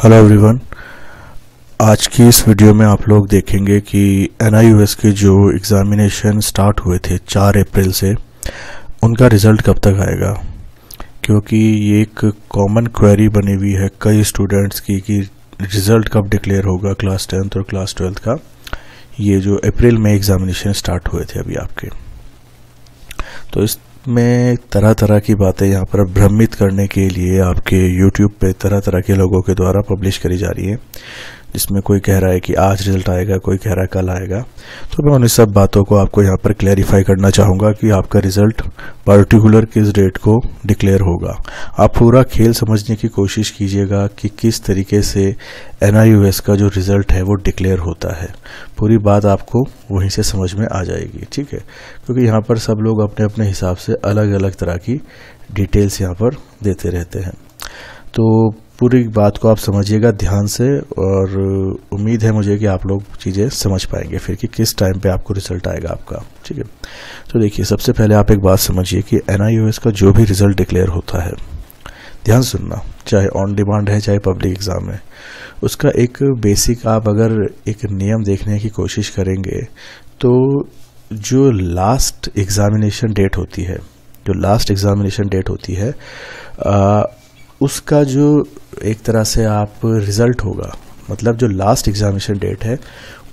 Hello everyone. आज की इस वीडियो में आप लोग देखेंगे कि NIOS के जो एग्ज़ामिनेशन स्टार्ट हुए थे 4 अप्रैल से, उनका रिज़ल्ट कब तक आएगा। क्योंकि ये एक कॉमन क्वेरी बनी हुई है कई स्टूडेंट्स की कि रिज़ल्ट कब डिक्लेयर होगा क्लास 10th और क्लास 12th का। ये जो अप्रैल में एग्ज़ामिनेशन स्टार्ट हुए थे अभी आपके, तो इसमें तरह तरह की बातें यहाँ पर भ्रमित करने के लिए आपके YouTube पे तरह तरह के लोगों के द्वारा पब्लिश करी जा रही है, जिसमें कोई कह रहा है कि आज रिजल्ट आएगा, कोई कह रहा है कल आएगा। तो मैं उन सब बातों को आपको यहाँ पर क्लैरिफाई करना चाहूँगा कि आपका रिजल्ट पर्टिकुलर किस डेट को डिक्लेयर होगा। आप पूरा खेल समझने की कोशिश कीजिएगा कि किस तरीके से NIOS का जो रिज़ल्ट है वो डिक्लेयर होता है। पूरी बात आपको वहीं से समझ में आ जाएगी, ठीक है। क्योंकि यहाँ पर सब लोग अपने अपने हिसाब से अलग अलग तरह की डिटेल्स यहाँ पर देते रहते हैं। तो पूरी बात को आप समझिएगा ध्यान से, और उम्मीद है मुझे कि आप लोग चीज़ें समझ पाएंगे फिर कि किस टाइम पे आपको रिजल्ट आएगा आपका, ठीक है। तो देखिए, सबसे पहले आप एक बात समझिए कि NIOS का जो भी रिजल्ट डिक्लेयर होता है, ध्यान सुनना, चाहे ऑन डिमांड है चाहे पब्लिक एग्ज़ाम है, उसका एक बेसिक आप अगर एक नियम देखने की कोशिश करेंगे तो जो लास्ट एग्ज़ामिनेशन डेट होती है, उसका जो एक तरह से आप रिज़ल्ट होगा, मतलब जो लास्ट एग्ज़ामिनेशन डेट है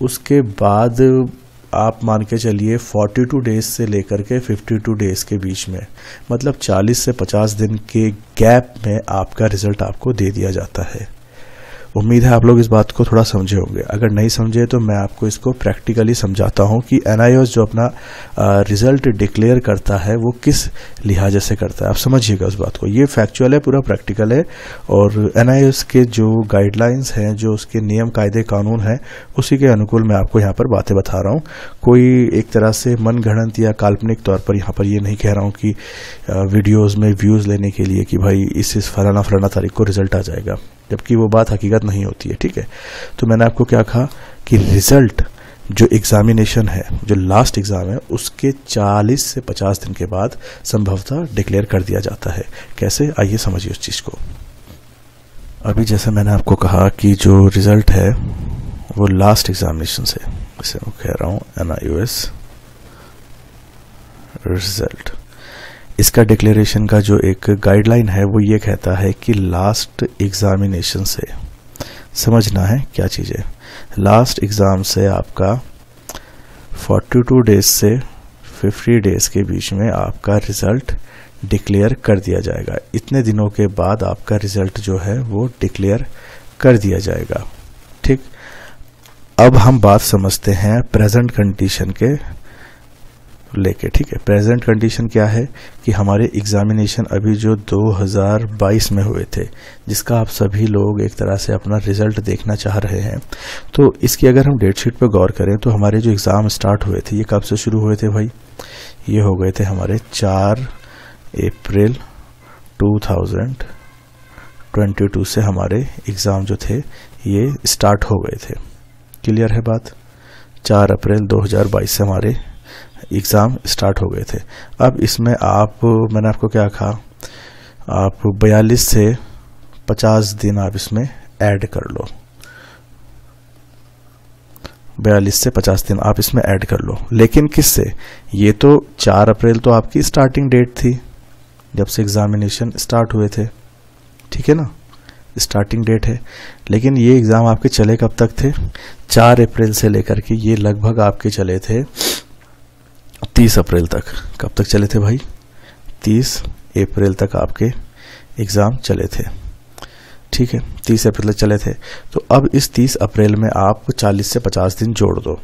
उसके बाद आप मान के चलिए 42 डेज से लेकर के 52 डेज के बीच में, मतलब 40 से 50 दिन के गैप में आपका रिज़ल्ट आपको दे दिया जाता है। उम्मीद है आप लोग इस बात को थोड़ा समझे होंगे। अगर नहीं समझे तो मैं आपको इसको प्रैक्टिकली समझाता हूं कि NIOS जो अपना रिज़ल्ट डिक्लेयर करता है वो किस लिहाजे से करता है। आप समझिएगा उस बात को, ये फैक्चुअल है, पूरा प्रैक्टिकल है। और NIOS के जो गाइडलाइंस हैं, जो उसके नियम कायदे कानून हैं, उसी के अनुकूल मैं आपको यहाँ पर बातें बता रहा हूँ। कोई एक तरह से मनगढ़ंत या काल्पनिक तौर पर यहाँ पर ये नहीं कह रहा हूँ कि वीडियोज़ में व्यूज़ लेने के लिए कि भाई इस फलाना तारीख को रिज़ल्ट आ जाएगा, जबकि वो बात हकीकत नहीं होती है, ठीक है। तो मैंने आपको क्या कहा कि रिजल्ट जो एग्जामिनेशन है, जो लास्ट एग्जाम है, उसके 40 से 50 दिन के बाद संभवतः डिक्लेयर कर दिया जाता है। कैसे, आइए समझिए उस चीज को। अभी जैसे मैंने आपको कहा कि जो रिजल्ट है वो लास्ट एग्जामिनेशन से, जैसे मैं कह रहा हूं NIOS रिजल्ट, इसका डिक्लेरेशन का जो एक गाइडलाइन है वो ये कहता है कि लास्ट एग्जामिनेशन से, समझना है क्या चीज़ है, लास्ट एग्ज़ाम से आपका 42 डेज से 50 डेज के बीच में आपका रिज़ल्ट डिक्लेयर कर दिया जाएगा। इतने दिनों के बाद आपका रिज़ल्ट जो है वो डिक्लेयर कर दिया जाएगा, ठीक। अब हम बात समझते हैं प्रेजेंट कंडीशन के लेके, ठीक है। प्रेजेंट कंडीशन क्या है कि हमारे एग्जामिनेशन अभी जो 2022 में हुए थे, जिसका आप सभी लोग एक तरह से अपना रिजल्ट देखना चाह रहे हैं, तो इसकी अगर हम डेट शीट पर गौर करें तो हमारे जो एग्ज़ाम स्टार्ट हुए थे ये कब से शुरू हुए थे भाई, ये हो गए थे हमारे 4 अप्रैल 2022 से हमारे एग्ज़ाम जो थे ये स्टार्ट हो गए थे। क्लियर है बात। 4 अप्रैल 2022 से हमारे एग्ज़ाम स्टार्ट हो गए थे। अब इसमें मैंने आपको क्या कहा, आप 42 से 50 दिन आप इसमें ऐड कर लो, 42 से 50 दिन आप इसमें ऐड कर लो। लेकिन किससे, ये तो 4 अप्रैल तो आपकी स्टार्टिंग डेट थी जब से एग्जामिनेशन स्टार्ट हुए थे, ठीक है ना, स्टार्टिंग डेट है। लेकिन ये एग्ज़ाम आपके चले कब तक थे, 4 अप्रैल से लेकर के ये लगभग आपके चले थे 30 अप्रैल तक। कब तक चले थे भाई, 30 अप्रैल तक आपके एग्ज़ाम चले थे, ठीक है, 30 अप्रैल तक चले थे। तो अब इस 30 अप्रैल में आप 40 से 50 दिन जोड़ दो,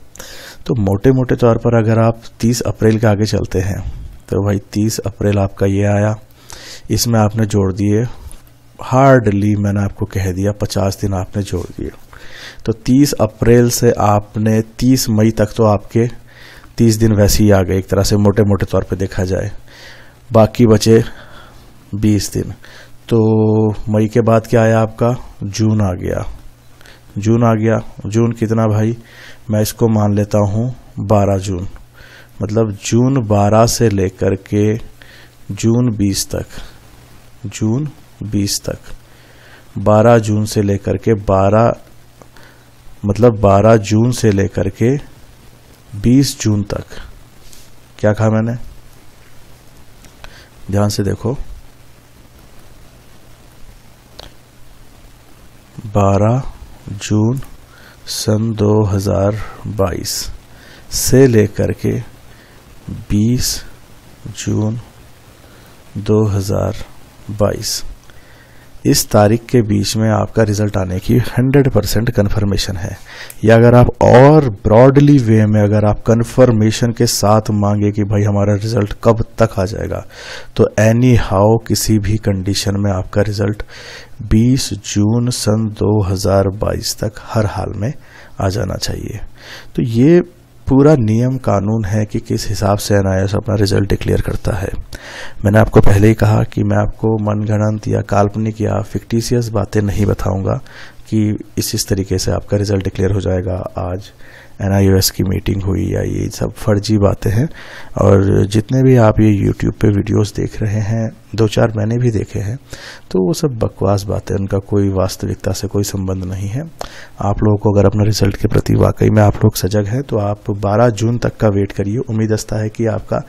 तो मोटे मोटे तौर पर अगर आप 30 अप्रैल के आगे चलते हैं तो भाई 30 अप्रैल आपका ये आया, इसमें आपने जोड़ दिए हार्डली, मैंने आपको कह दिया 50 दिन आपने जोड़ दिए। तो 30 अप्रैल से आपने 30 मई तक तो आपके 30 दिन वैसे ही आ गए एक तरह से, मोटे मोटे तौर पे देखा जाए। बाकी बचे 20 दिन। तो मई के बाद क्या आया आपका, जून आ गया। जून कितना भाई, मैं इसको मान लेता हूँ 12 जून, मतलब जून 12 से लेकर के जून 20 तक 12 जून से लेकर के 12 जून से लेकर के 20 जून तक, क्या कहा मैंने, ध्यान से देखो, 12 जून सन 2022 से लेकर के 20 जून 2022 इस तारीख के बीच में आपका रिजल्ट आने की 100% कन्फर्मेशन है। या अगर आप और ब्रॉडली वे में अगर आप कन्फर्मेशन के साथ मांगे कि भाई हमारा रिजल्ट कब तक आ जाएगा, तो एनी हाउ किसी भी कंडीशन में आपका रिजल्ट 20 जून सन 2022 तक हर हाल में आ जाना चाहिए। तो ये पूरा नियम कानून है कि किस हिसाब से NIOS अपना रिजल्ट डिक्लेयर करता है। मैंने आपको पहले ही कहा कि मैं आपको मनगढ़ंत या काल्पनिक या फिक्टिशियस बातें नहीं बताऊंगा कि इस तरीके से आपका रिजल्ट डिक्लेयर हो जाएगा, आज NIOS की मीटिंग हुई, या ये सब फर्जी बातें हैं। और जितने भी आप ये YouTube पे वीडियोस देख रहे हैं, 2-4 मैंने भी देखे हैं, तो वो सब बकवास बातें, उनका कोई वास्तविकता से कोई संबंध नहीं है। आप लोगों को अगर अपने रिजल्ट के प्रति वाकई में आप लोग सजग हैं तो आप 12 जून तक का वेट करिए। उम्मीद है कि आपका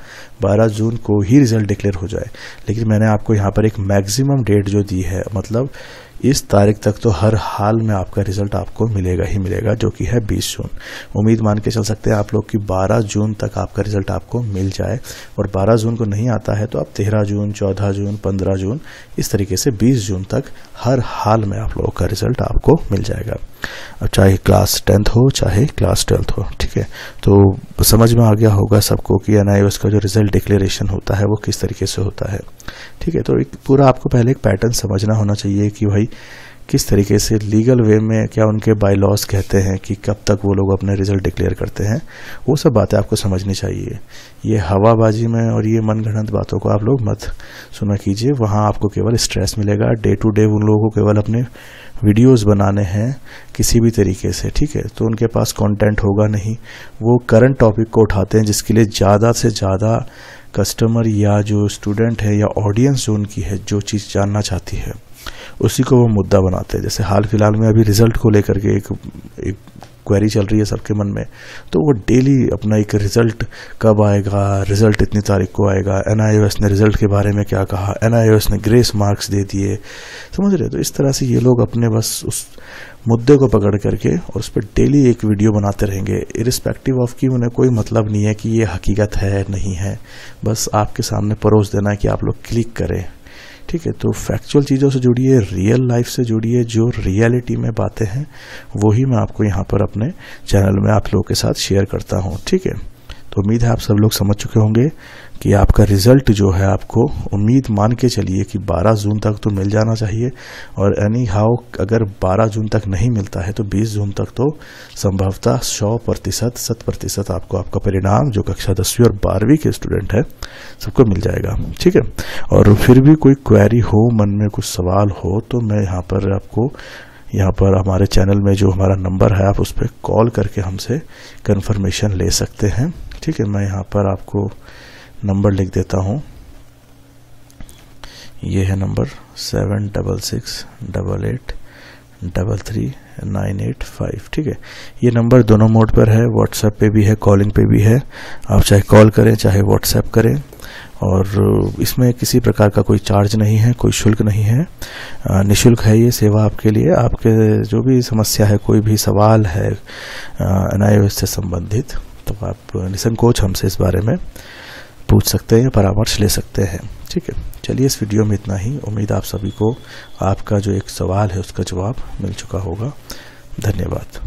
12 जून को ही रिजल्ट डिक्लेयर हो जाए। लेकिन मैंने आपको यहाँ पर एक मैक्सिमम डेट जो दी है, मतलब इस तारीख तक तो हर हाल में आपका रिजल्ट आपको मिलेगा ही मिलेगा, जो कि है 20 जून। उम्मीद मान के चल सकते हैं आप लोग कि 12 जून तक आपका रिजल्ट आपको मिल जाए, और 12 जून को नहीं आता है तो आप 13 जून, 14 जून, 15 जून, इस तरीके से 20 जून तक हर हाल में आप लोगों का रिजल्ट आपको मिल जाएगा। अब चाहे क्लास 10th हो चाहे क्लास 12th हो, ठीक है। तो समझ में आ गया होगा सबको कि NIOS का जो रिजल्ट डिक्लेरेशन होता है वो किस तरीके से होता है, ठीक है। तो एक पूरा आपको पहले एक पैटर्न समझना होना चाहिए कि भाई किस तरीके से लीगल वे में क्या उनके बायलॉज कहते हैं कि कब तक वो लोग अपने रिजल्ट डिक्लेयर करते हैं, वो सब बातें आपको समझनी चाहिए। ये हवाबाजी में और ये मनगढ़ंत बातों को आप लोग मत सुना कीजिए, वहाँ आपको केवल स्ट्रेस मिलेगा। डे टू डे उन लोगों को केवल अपने वीडियोस बनाने हैं किसी भी तरीके से, ठीक है, तो उनके पास कंटेंट होगा नहीं। वो करंट टॉपिक को उठाते हैं जिसके लिए ज़्यादा से ज़्यादा कस्टमर या जो स्टूडेंट है या ऑडियंस जो उनकी है, जो चीज़ जानना चाहती है, उसी को वो मुद्दा बनाते हैं। जैसे हाल फिलहाल में अभी रिजल्ट को लेकर के एक क्वेरी चल रही है सबके मन में, तो वो डेली अपना एक रिजल्ट कब आएगा, रिजल्ट इतनी तारीख को आएगा, NIOS ने रिजल्ट के बारे में क्या कहा, NIOS ने ग्रेस मार्क्स दे दिए, समझ रहे। तो इस तरह से ये लोग अपने बस उस मुद्दे को पकड़ करके और उस पर डेली एक वीडियो बनाते रहेंगे, इरिस्पेक्टिव ऑफ कि उन्हें कोई मतलब नहीं है कि ये हकीकत है नहीं है, बस आपके सामने परोस देना है कि आप लोग क्लिक करें, ठीक है। तो फैक्चुअल चीज़ों से जुड़िए, रियल लाइफ से जुड़िए, जो रियलिटी में बातें हैं वही मैं आपको यहाँ पर अपने चैनल में आप लोगों के साथ शेयर करता हूँ, ठीक है। तो उम्मीद है आप सब लोग समझ चुके होंगे कि आपका रिजल्ट जो है आपको उम्मीद मान के चलिए कि 12 जून तक तो मिल जाना चाहिए, और एनी हाउ अगर 12 जून तक नहीं मिलता है तो 20 जून तक तो संभवतः 100% आपको आपका परिणाम जो कक्षा 10वीं और 12वीं के स्टूडेंट है सबको मिल जाएगा, ठीक है। और फिर भी कोई क्वेरी हो, मन में कुछ सवाल हो, तो मैं यहाँ पर हमारे चैनल में जो हमारा नंबर है आप उस पर कॉल करके हमसे कंफर्मेशन ले सकते हैं, ठीक है। मैं यहाँ पर आपको नंबर लिख देता हूँ, ये है नंबर 7686883985, ठीक है। ये नंबर दोनों मोड पर है, व्हाट्सएप पे भी है, कॉलिंग पे भी है। आप चाहे कॉल करें चाहे व्हाट्सएप करें, और इसमें किसी प्रकार का कोई चार्ज नहीं है, कोई शुल्क नहीं है, निःशुल्क है ये सेवा आपके लिए। आपके जो भी समस्या है, कोई भी सवाल है NIOS से संबंधित, तो आप निसंकोच हमसे इस बारे में पूछ सकते हैं या परामर्श ले सकते हैं, ठीक है। चलिए इस वीडियो में इतना ही। उम्मीद आप सभी को आपका जो एक सवाल है उसका जवाब मिल चुका होगा। धन्यवाद।